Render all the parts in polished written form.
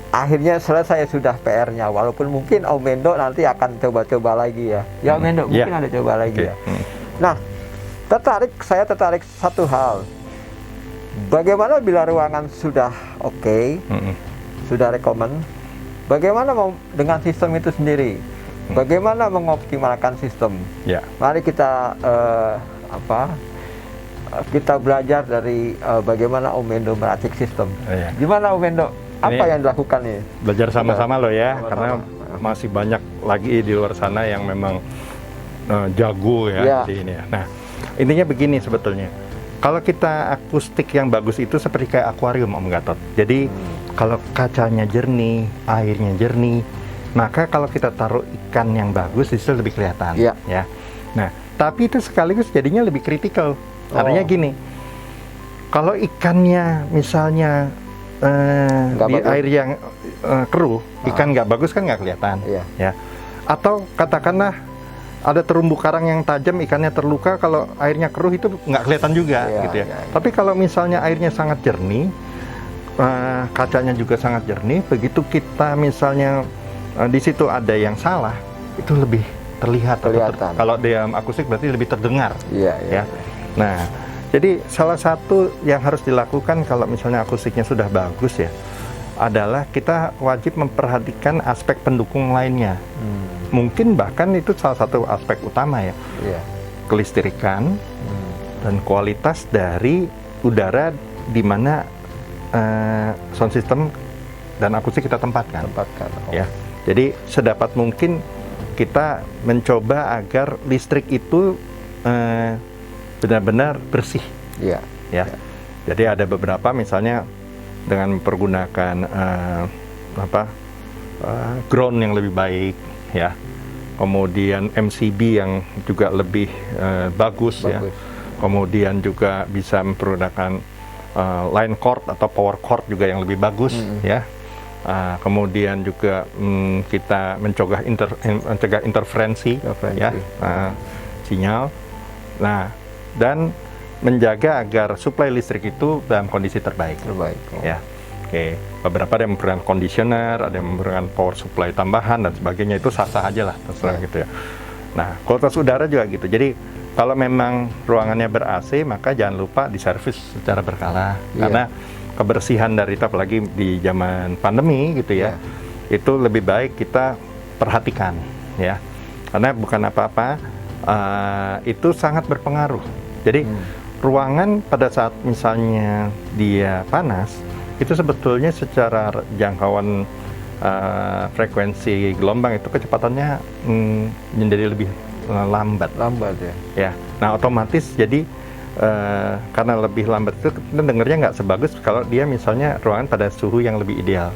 akhirnya selesai sudah PR-nya, walaupun mungkin Om Mendo nanti akan coba-coba lagi ya. Ya Om Mendo, mungkin ada coba lagi ya. Nah, saya tertarik satu hal. Bagaimana bila ruangan sudah oke, sudah rekomen, bagaimana dengan sistem itu sendiri? Bagaimana mengoptimalkan sistem? Mari kita kita belajar dari bagaimana Om Mendo meracik sistem. Gimana Om Mendo? Apa yang dilakukan nih? Belajar sama-sama loh ya, karena masih banyak lagi di luar sana yang memang jago ya di ini ya. Nah, intinya begini sebetulnya. Kalau kita akustik yang bagus itu seperti kayak akuarium Om Gatot. Jadi kalau kacanya jernih, airnya jernih, maka kalau kita taruh ikan yang bagus itu lebih kelihatan. Ya. Nah, tapi itu sekaligus jadinya lebih kritikal. Artinya gini, kalau ikannya misalnya di bagus. Air yang keruh, ikan nggak bagus kan nggak kelihatan, ya. Atau katakanlah ada terumbu karang yang tajam, ikannya terluka, kalau airnya keruh itu nggak kelihatan juga, gitu ya. Tapi kalau misalnya airnya sangat jernih, kacanya juga sangat jernih, begitu kita misalnya di situ ada yang salah, itu lebih terlihat. Kalau dia akustik berarti lebih terdengar, ya. Nah, jadi salah satu yang harus dilakukan kalau misalnya akustiknya sudah bagus ya, adalah kita wajib memperhatikan aspek pendukung lainnya. Mungkin bahkan itu salah satu aspek utama ya. Kelistrikan dan kualitas dari udara di mana sound system dan akustik kita tempatkan. Ya. Jadi sedapat mungkin kita mencoba agar listrik itu benar-benar bersih, ya. Jadi ada beberapa misalnya dengan mempergunakan ground yang lebih baik, ya. Kemudian MCB yang juga lebih bagus, ya. Kemudian juga bisa mempergunakan line cord atau power cord juga yang lebih bagus, ya. Kemudian juga kita mencegah interferensi, ya, sinyal. Nah, dan menjaga agar suplai listrik itu dalam kondisi terbaik. Ya. Beberapa ada yang memberikan conditioner, ada yang memberikan power supply tambahan dan sebagainya, itu sah-sah aja lah, terserah gitu ya. Nah, kualitas udara juga gitu. Jadi kalau memang ruangannya ber-AC, maka jangan lupa diservis secara berkala, karena kebersihan dari itu, apalagi di zaman pandemi gitu ya, itu lebih baik kita perhatikan, ya. Karena bukan apa-apa, itu sangat berpengaruh. Jadi ruangan pada saat misalnya dia panas, itu sebetulnya secara jangkauan frekuensi gelombang itu kecepatannya menjadi lebih lambat ya. Nah, otomatis jadi karena lebih lambat itu kita dengarnya nggak sebagus kalau dia misalnya ruangan pada suhu yang lebih ideal.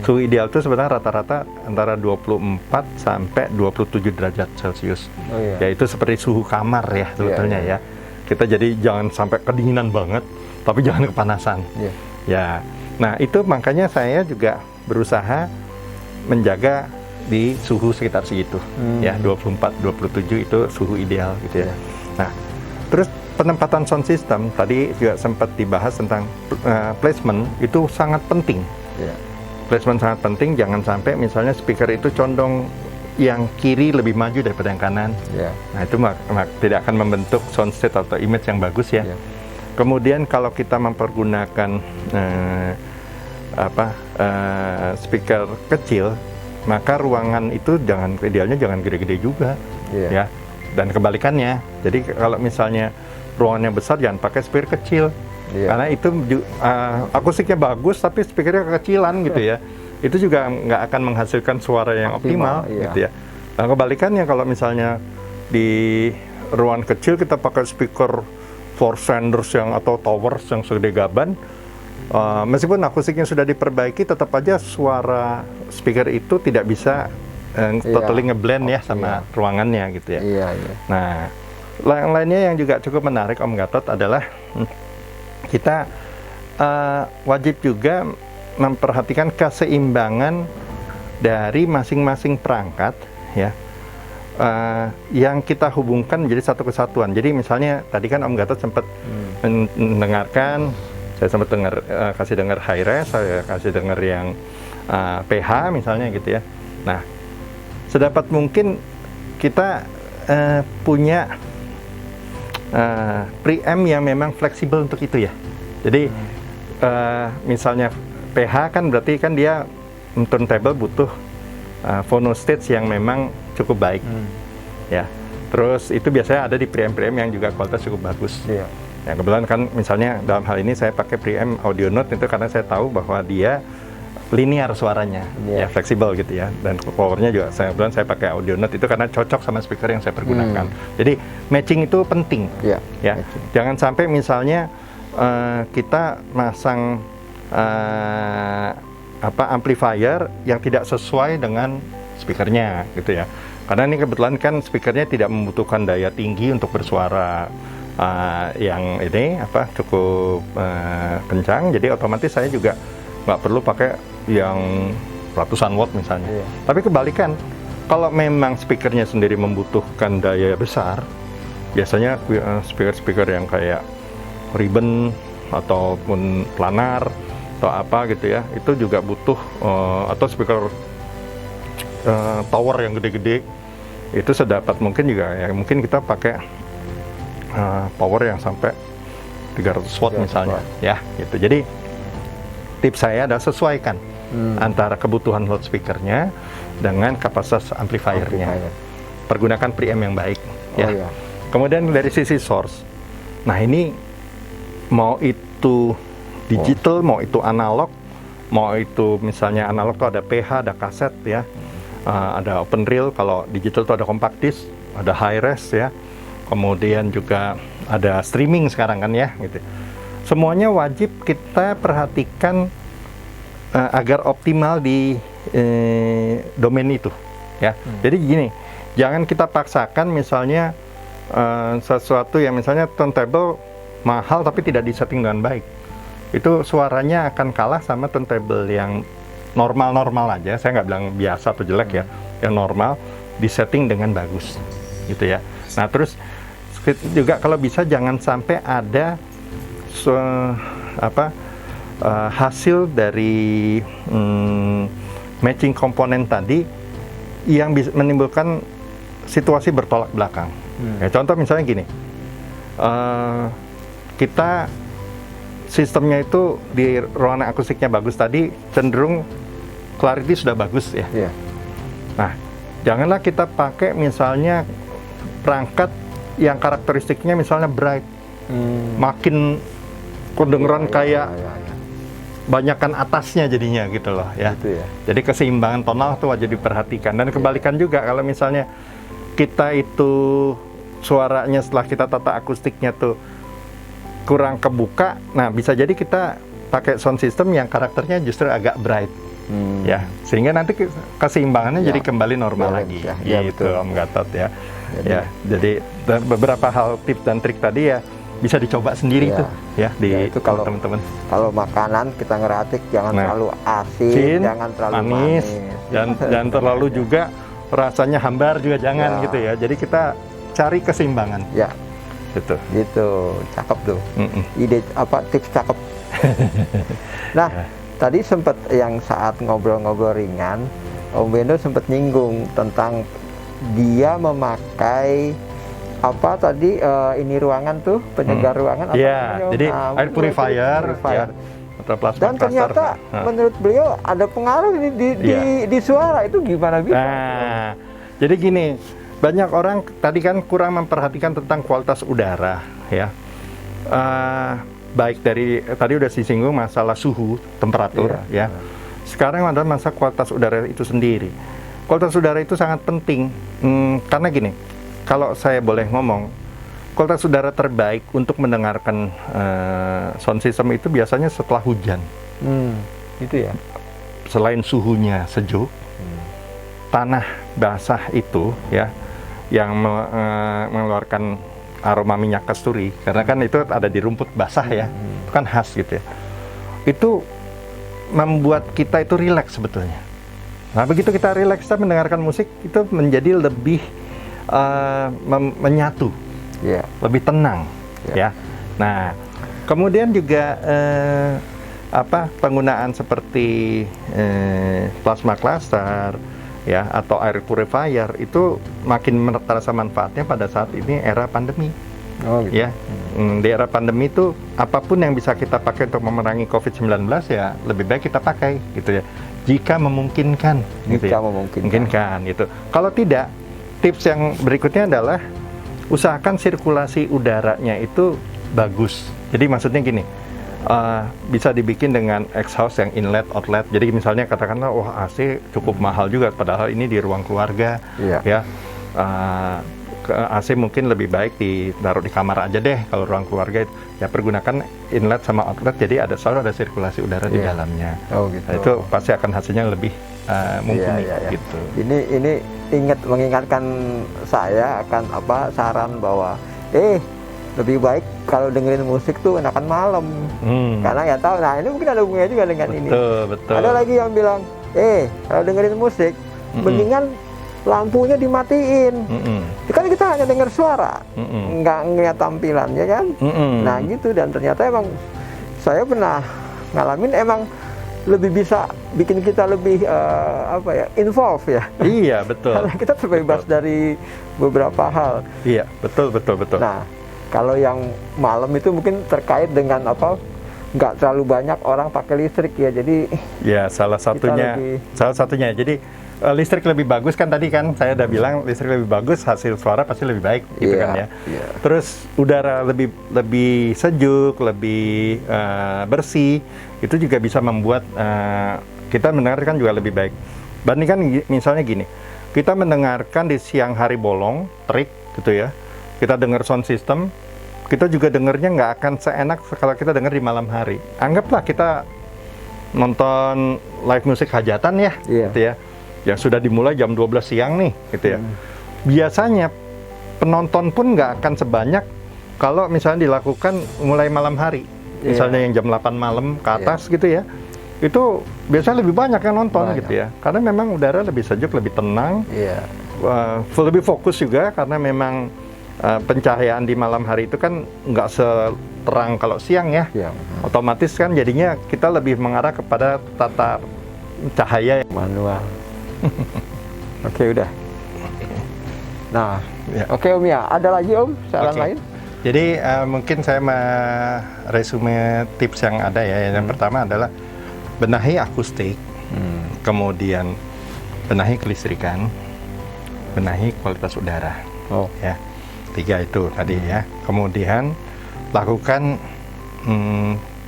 Suhu ideal itu sebenarnya rata-rata antara 24 sampai 27 derajat Celcius. Yaitu seperti suhu kamar ya sebetulnya ya. Kita jadi jangan sampai kedinginan banget, tapi jangan kepanasan. Ya. Nah, itu makanya saya juga berusaha menjaga di suhu sekitar segitu. Ya, 24, 27 itu suhu ideal gitu ya. Nah, terus penempatan sound system tadi juga sempat dibahas tentang placement, itu sangat penting. Placement sangat penting, jangan sampai misalnya speaker itu condong yang kiri lebih maju daripada yang kanan. Nah, itu tidak akan membentuk soundstage atau image yang bagus ya. Kemudian kalau kita mempergunakan speaker kecil, maka ruangan itu idealnya jangan gede-gede juga, ya. Dan kebalikannya. Jadi kalau misalnya ruangannya besar, jangan pakai speaker kecil, karena itu akustiknya bagus tapi speakernya kekecilan gitu ya. Itu juga nggak akan menghasilkan suara yang optimal gitu ya. Nah, kebalikannya kalau misalnya di ruangan kecil kita pakai speaker four senders atau towers yang segede gaban, meskipun akustiknya sudah diperbaiki, tetap aja suara speaker itu tidak bisa totally ngeblend ya sama ruangannya gitu ya. Nah, yang lainnya yang juga cukup menarik Om Gatot adalah kita wajib juga memperhatikan keseimbangan dari masing-masing perangkat ya, yang kita hubungkan menjadi satu kesatuan. Jadi misalnya tadi kan Om Gatot sempat mendengarkan, saya sempat kasih dengar high res, saya kasih dengar yang pH misalnya gitu ya. Nah, sedapat mungkin kita punya preamp yang memang fleksibel untuk itu ya. Jadi misalnya pH kan berarti kan dia turntable butuh phono stage yang memang cukup baik ya. Terus itu biasanya ada di preamp-preamp yang juga kualitas cukup bagus. Iya. Ya, kebetulan kan misalnya dalam hal ini saya pakai preamp audio note itu karena saya tahu bahwa dia linear suaranya, ya fleksibel gitu ya, dan powernya juga kebetulan saya pakai audio note itu karena cocok sama speaker yang saya pergunakan. Jadi matching itu penting, ya. Matching. Jangan sampai misalnya kita masang amplifier yang tidak sesuai dengan speakernya, gitu ya. Karena ini kebetulan kan speakernya tidak membutuhkan daya tinggi untuk bersuara yang ini cukup kencang, jadi otomatis saya juga nggak perlu pakai yang ratusan watt misalnya. Tapi kebalikan, kalau memang speakernya sendiri membutuhkan daya besar, biasanya speaker-speaker yang kayak ribbon ataupun planar atau apa gitu ya, itu juga butuh atau speaker tower yang gede-gede, itu sedapat mungkin juga ya mungkin kita pakai power yang sampai 300 watt misalnya ya gitu. Jadi tips saya adalah sesuaikan antara kebutuhan loudspeakernya dengan kapasitas amplifiernya. Pergunakan preamp yang baik ya. Kemudian dari sisi source, nah ini mau itu digital, mau itu analog, mau itu misalnya analog tuh ada PH, ada kaset ya, ada open reel. Kalau digital tuh ada compact disc, ada high res ya, kemudian juga ada streaming sekarang kan ya gitu. Semuanya wajib kita perhatikan agar optimal di domain itu ya. Jadi gini, jangan kita paksakan misalnya sesuatu yang misalnya turntable mahal tapi tidak disetting dengan baik, itu suaranya akan kalah sama turntable yang normal-normal aja. Saya nggak bilang biasa atau jelek ya, yang normal disetting dengan bagus gitu ya. Nah terus juga kalau bisa jangan sampai ada hasil dari matching komponen tadi yang bisa menimbulkan situasi bertolak belakang. Ya, contoh misalnya gini, kita sistemnya itu di ruangan akustiknya bagus tadi, cenderung clarity sudah bagus ya. Nah, janganlah kita pakai misalnya perangkat yang karakteristiknya misalnya bright, makin kedengeran kayak banyakan atasnya jadinya gitu loh ya. Jadi keseimbangan tonal tuh wajib diperhatikan. Dan kebalikan juga kalau misalnya kita itu suaranya setelah kita tata akustiknya tuh kurang kebuka, nah bisa jadi kita pakai sound system yang karakternya justru agak bright ya, sehingga nanti keseimbangannya jadi kembali normal lagi gitu Om Gatot ya. Jadi beberapa hal tips dan trik tadi ya bisa dicoba sendiri tuh ya di itu kalau teman-teman. Kalau makanan kita ngeracik jangan terlalu asin, jangan terlalu manis, dan terlalu juga rasanya hambar juga jangan gitu ya. Jadi kita cari keseimbangan. Gitu, cakep tuh. Ide tips cakep. Nah, tadi sempat yang saat ngobrol-ngobrol ringan, Om Bendo sempat nyinggung tentang dia memakai ini ruangan tuh, penyegar ruangan jadi air purifier. Dan ternyata menurut beliau ada pengaruh di suara, itu gimana bisa? Nah, jadi gini, banyak orang tadi kan kurang memperhatikan tentang kualitas udara ya. Baik dari tadi udah disinggung masalah suhu, temperatur ya. Sekarang ada masalah kualitas udara itu sendiri. Kualitas udara itu sangat penting karena gini, kalau saya boleh ngomong, kualitas udara terbaik untuk mendengarkan sound system itu biasanya setelah hujan. Itu ya. Selain suhunya sejuk, tanah basah itu ya, yang mengeluarkan aroma minyak kasturi, karena kan itu ada di rumput basah ya, itu kan khas gitu ya. Itu membuat kita itu rileks sebetulnya. Nah begitu kita rileks, kita mendengarkan musik itu menjadi lebih menyatu, lebih tenang ya. Nah kemudian juga penggunaan seperti plasma cluster ya atau air purifier itu makin terasa manfaatnya pada saat ini era pandemi. Oh, gitu. Ya, di era pandemi itu apapun yang bisa kita pakai untuk memerangi COVID-19 ya lebih baik kita pakai gitu ya. Jika memungkinkan, gitu Jika ya. memungkinkan gitu. Kalau tidak, tips yang berikutnya adalah usahakan sirkulasi udaranya itu bagus. Jadi maksudnya gini. Bisa dibikin dengan exhaust yang inlet outlet. Jadi misalnya katakanlah wah AC cukup mahal juga padahal ini di ruang keluarga ya. AC mungkin lebih baik ditaruh di kamar aja deh kalau ruang keluarga ya, pergunakan inlet sama outlet jadi selalu ada sirkulasi udara di dalamnya. Gitu. Nah, itu pasti akan hasilnya lebih mumpuni gitu. Ini mengingatkan saya akan saran bahwa lebih baik kalau dengerin musik tuh enakan malam. Karena nggak tahu. Nah, ini mungkin ada hubungannya juga dengan ini. Betul. Ada lagi yang bilang, kalau dengerin musik, mendingan lampunya dimatiin. Kan kita hanya dengar suara, nggak ngeliat tampilan, ya kan? Nah, gitu. Dan ternyata emang saya pernah ngalamin emang lebih bisa bikin kita lebih involve ya. Iya, betul. Karena kita terbebas dari beberapa hal. Iya, betul. Nah, kalau yang malam itu mungkin terkait dengan nggak terlalu banyak orang pakai listrik ya, jadi ya salah satunya jadi listrik lebih bagus kan, tadi kan saya udah bilang listrik lebih bagus, hasil suara pasti lebih baik gitu kan ya. Terus udara lebih sejuk, lebih bersih, itu juga bisa membuat kita mendengarkan juga lebih baik. Bandingkan misalnya gini, kita mendengarkan di siang hari bolong, terik gitu ya, kita dengar sound system, kita juga dengarnya nggak akan seenak kalau kita dengar di malam hari. Anggaplah kita nonton live musik hajatan ya, gitu ya, yang sudah dimulai jam 12 siang nih, gitu ya. Biasanya penonton pun nggak akan sebanyak kalau misalnya dilakukan mulai malam hari, misalnya yang jam 8 malam ke atas gitu ya. Itu biasanya lebih banyak yang nonton gitu ya, karena memang udara lebih sejuk, lebih tenang, lebih fokus juga karena memang pencahayaan di malam hari itu kan nggak seterang kalau siang ya. Otomatis kan jadinya kita lebih mengarah kepada tata cahaya manual. Oke, udah. Nah, oke Om ya, ada lagi Om saran lain? Jadi mungkin saya meresume tips yang ada ya. Yang pertama adalah benahi akustik, kemudian benahi kelistrikan, benahi kualitas udara. Ya. 3 itu tadi ya. Kemudian lakukan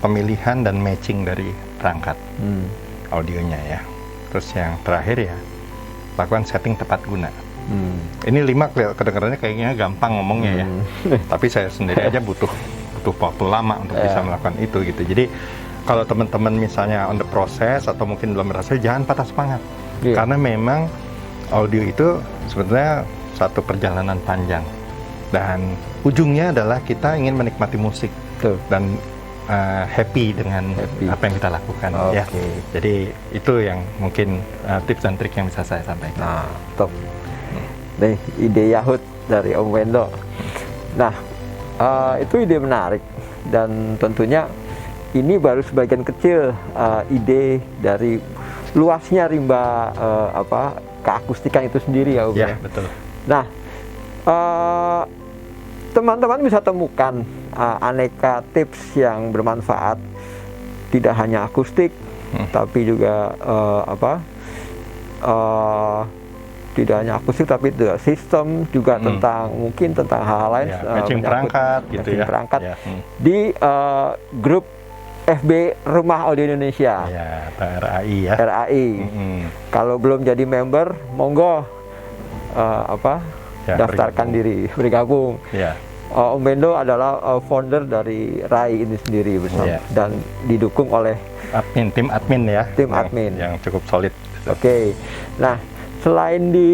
pemilihan dan matching dari perangkat audionya ya. Terus yang terakhir ya, lakukan setting tepat guna. Ini 5 kedengarannya kayaknya gampang ngomongnya ya. Tapi saya sendiri aja butuh waktu lama untuk bisa melakukan itu gitu. Jadi kalau teman-teman misalnya on the process atau mungkin belum berhasil, jangan patah semangat. Karena memang audio itu sebetulnya satu perjalanan panjang. Dan ujungnya adalah kita ingin menikmati musik dan happy dengan apa yang kita lakukan ya. Jadi itu yang mungkin tips dan trik yang bisa saya sampaikan. Nah, top. Nih ide Yahut dari Om Wendo. Nah, itu ide menarik dan tentunya ini baru sebagian kecil ide dari luasnya rimba keakustikan itu sendiri ya Om. Ya, betul. Nah, teman-teman bisa temukan aneka tips yang bermanfaat, tidak hanya akustik, tapi juga tidak hanya akustik, tapi juga sistem, juga mungkin tentang hal-hal lain, matching perangkat, gitu ya. Perangkat di grup FB Rumah Audio Indonesia, atau RAI ya. RAI. Kalau belum jadi member, monggo daftarkan diri, bergabung. Om Wendo adalah founder dari RAI ini sendiri bersama dan didukung oleh tim admin ya. Tim admin yang cukup solid. Oke. Nah, selain di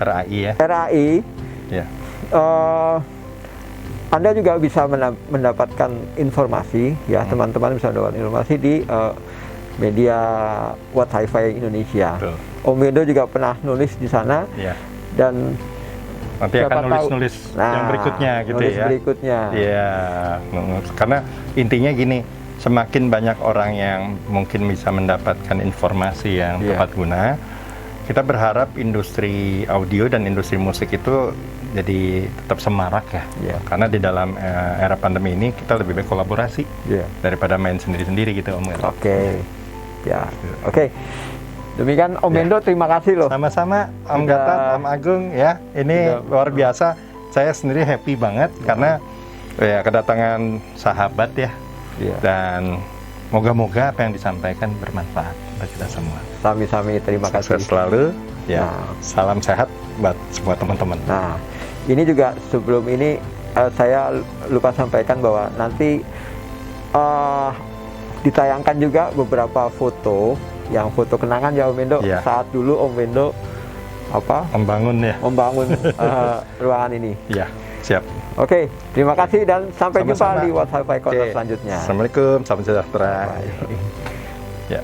RAI ya. RAI, Anda juga bisa mendapatkan informasi ya, teman-teman bisa mendapatkan informasi di media What Hi-Fi Indonesia. Om Wendo juga pernah nulis di sana. Dan nanti akan nulis yang berikutnya gitu ya. Berikutnya. Iya, karena intinya gini, semakin banyak orang yang mungkin bisa mendapatkan informasi yang tepat guna. Kita berharap industri audio dan industri musik itu jadi tetap semarak ya. Karena di dalam era pandemi ini kita lebih baik kolaborasi daripada main sendiri-sendiri gitu Om. Oke. Demikian Om Mendo, terima kasih loh. Sama-sama Om Gatot, Om Agung ya. Ini luar biasa. Saya sendiri happy banget karena ya kedatangan sahabat ya. Dan moga-moga apa yang disampaikan bermanfaat buat kita semua. Sami-sami, terima kasih. Sukses selalu. Ya, salam sehat buat semua teman-teman. Nah, ini juga sebelum ini saya lupa sampaikan bahwa nanti ditayangkan juga beberapa foto, yang foto kenangan ya Om Mendo. Saat dulu Om Mendo membangun ruangan ini. Ya, siap. Oke, terima kasih dan sampai jumpa di WhatsApp Corner selanjutnya. Assalamualaikum, salam sejahtera. Bye. Ya.